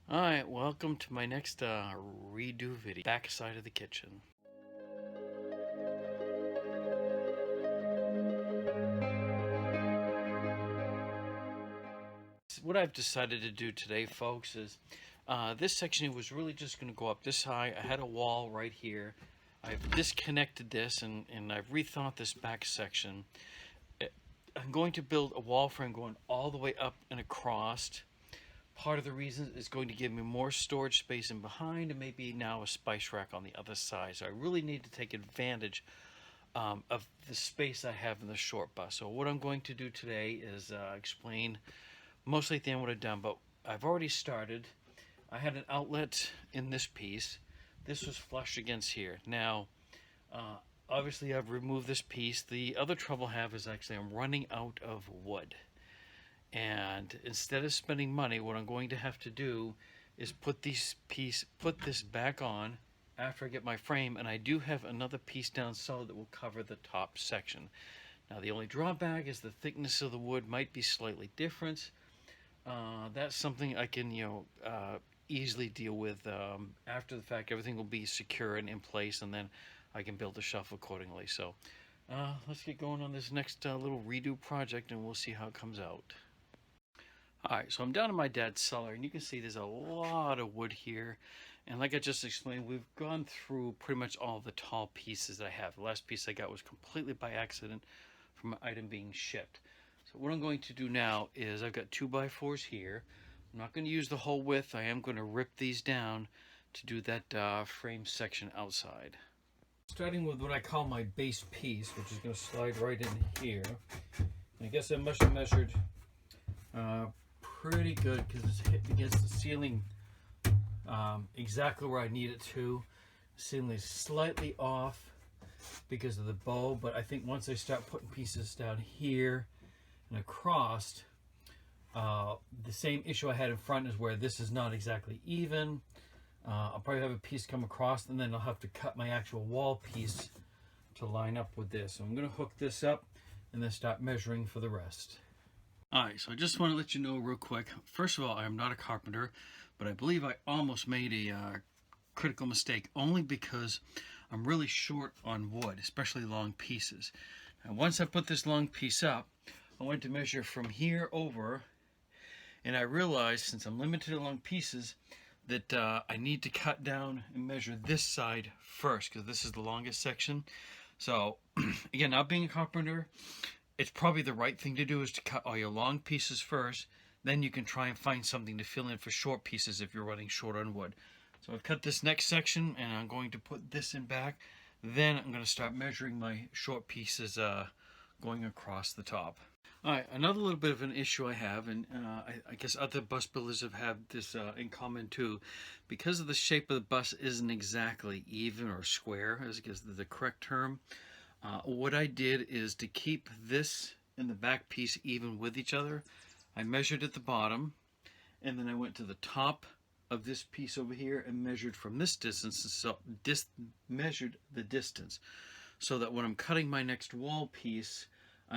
Alright, welcome to my next redo video. Back side of the kitchen. What I've decided to do today, folks, is this section was really just going to go up this high. I had a wall right here. I've disconnected this and I've rethought this back section. I'm going to build a wall frame going all the way up and across. Part of the reason is going to give me more storage space in behind and maybe now a spice rack on the other side. So I really need to take advantage of the space I have in the short bus. So what I'm going to do today is explain mostly at the end what I've done, but I've already started. I had an outlet in this piece. This was flush against here. Now, obviously I've removed this piece. The other trouble I have is actually I'm running out of wood. And instead of spending money, what I'm going to have to do is put this back on after I get my frame, and I do have another piece down solid that will cover the top section. Now the only drawback is the thickness of the wood might be slightly different. That's something I can easily deal with after the fact. Everything will be secure and in place, and then I can build the shelf accordingly. So let's get going on this next little redo project, and we'll see how it comes out. Alright, so I'm down in my dad's cellar, and you can see there's a lot of wood here. And like I just explained, we've gone through pretty much all the tall pieces that I have. The last piece I got was completely by accident from an item being shipped. So what I'm going to do now is I've got 2x4s here. I'm not going to use the whole width. I am going to rip these down to do that frame section outside. Starting with what I call my base piece, which is going to slide right in here. And I guess I must have measured pretty good because it's hit against the ceiling exactly where I need it to. The ceiling is slightly off because of the bow, but I think once I start putting pieces down here and across, the same issue I had in front is where this is not exactly even. I'll probably have a piece come across, and then I'll have to cut my actual wall piece to line up with this. So I'm going to hook this up and then start measuring for the rest. Alright, so I just want to let you know real quick. First of all, I'm not a carpenter, but I believe I almost made a critical mistake only because I'm really short on wood, especially long pieces. And once I put this long piece up, I went to measure from here over, and I realized since I'm limited to long pieces that I need to cut down and measure this side first because this is the longest section. So again, not being a carpenter, it's probably the right thing to do is to cut all your long pieces first. Then you can try and find something to fill in for short pieces if you're running short on wood. So I've cut this next section and I'm going to put this in back. Then I'm going to start measuring my short pieces going across the top. Alright, another little bit of an issue I have, and I guess other bus builders have had this in common too. Because of the shape of the bus isn't exactly even or square, as is the correct term. What I did is to keep this and the back piece even with each other, I measured at the bottom, and then I went to the top of this piece over here and measured from this distance, so measured the distance, so that when I'm cutting my next wall piece,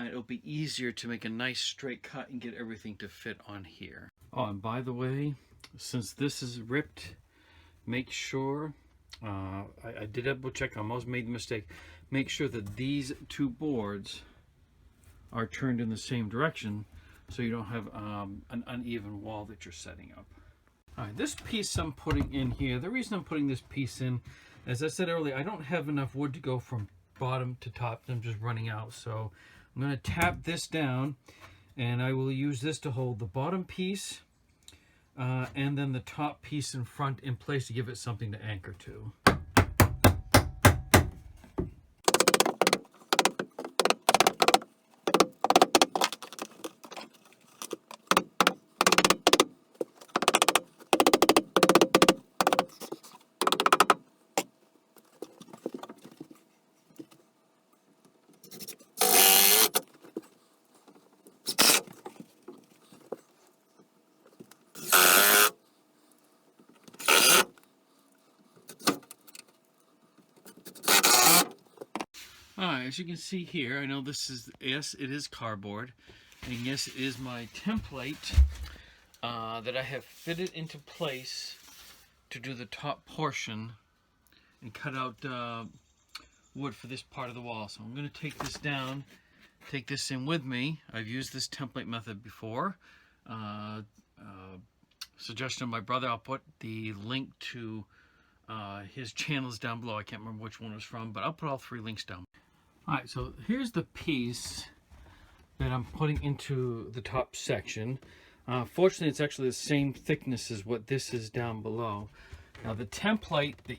it'll be easier to make a nice straight cut and get everything to fit on here. Oh, and by the way, since this is ripped, make sure, I did double check, I almost made the mistake. Make sure that these two boards are turned in the same direction so you don't have an uneven wall that you're setting up. Alright, this piece I'm putting in here, the reason I'm putting this piece in, as I said earlier, I don't have enough wood to go from bottom to top. I'm just running out. So I'm going to tap this down, and I will use this to hold the bottom piece and then the top piece in front in place to give it something to anchor to. Alright, as you can see here, I know this is, yes, it is cardboard, and yes, it is my template that I have fitted into place to do the top portion and cut out wood for this part of the wall. So I'm going to take this down, take this in with me. I've used this template method before. Suggestion of my brother. I'll put the link to his channels down below. I can't remember which one it was from, but I'll put all 3 links down. Alright, so here's the piece that I'm putting into the top section. Fortunately, it's actually the same thickness as what this is down below. Now, the template that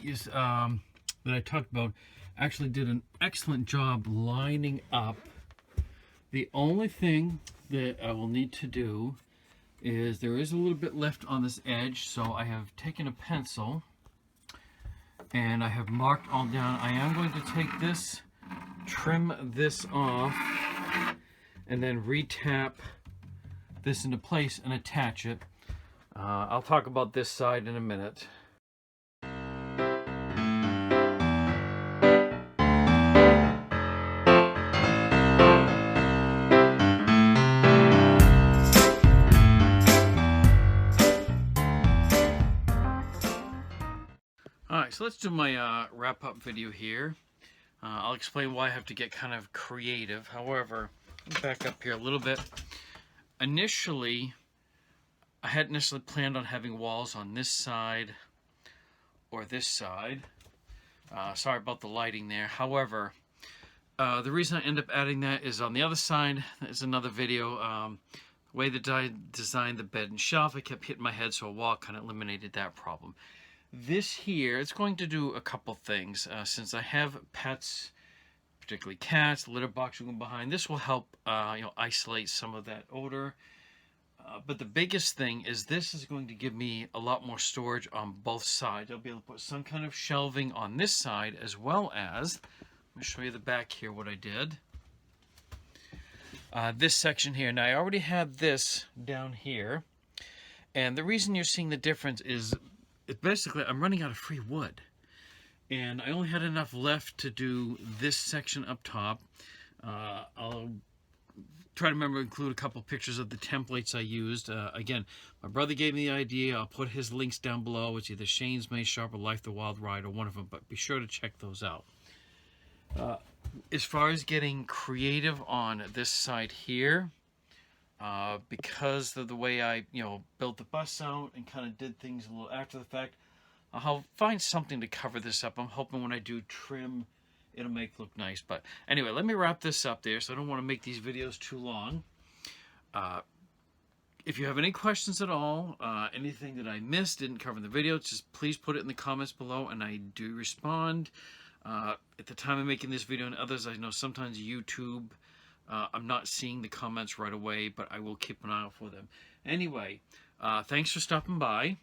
I talked about actually did an excellent job lining up. The only thing that I will need to do is there is a little bit left on this edge, so I have taken a pencil and I have marked all down. I am going to take this, trim this off, and then re-tap this into place and attach it. I'll talk about this side in a minute. Alright, so let's do my wrap-up video here. I'll explain why I have to get kind of creative. However, let me back up here a little bit. Initially, I hadn't necessarily planned on having walls on this side or this side. Sorry about the lighting there. However, the reason I end up adding that is on the other side. There's another video. The way that I designed the bed and shelf, I kept hitting my head, so a wall kind of eliminated that problem. This here, it's going to do a couple things. Since I have pets, particularly cats, litter box going behind, this will help isolate some of that odor. But the biggest thing is this is going to give me a lot more storage on both sides. I'll be able to put some kind of shelving on this side, as well as, let me show you the back here what I did. This section here. Now I already had this down here, and the reason you're seeing the difference is basically I'm running out of free wood, and I only had enough left to do this section up top. I'll try to remember to include a couple pictures of the templates I used. Again, my brother gave me the idea. I'll put his links down below. It's either Shane's Maze Shop or Life the Wild Ride, or one of them, but be sure to check those out. As far as getting creative on this side here, because of the way I, built the bus out and kind of did things a little after the fact, I'll find something to cover this up. I'm hoping when I do trim, it'll make it look nice. But anyway, let me wrap this up there, so I don't want to make these videos too long. If you have any questions at all, anything that I missed, didn't cover in the video, just please put it in the comments below, and I do respond. At the time of making this video and others, I know sometimes YouTube, I'm not seeing the comments right away, but I will keep an eye out for them. Anyway, thanks for stopping by.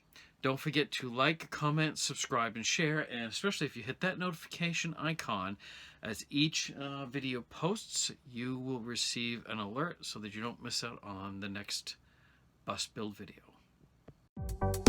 Don't forget to like, comment, subscribe, and share, and especially if you hit that notification icon, as each video posts, you will receive an alert so that you don't miss out on the next bus build video.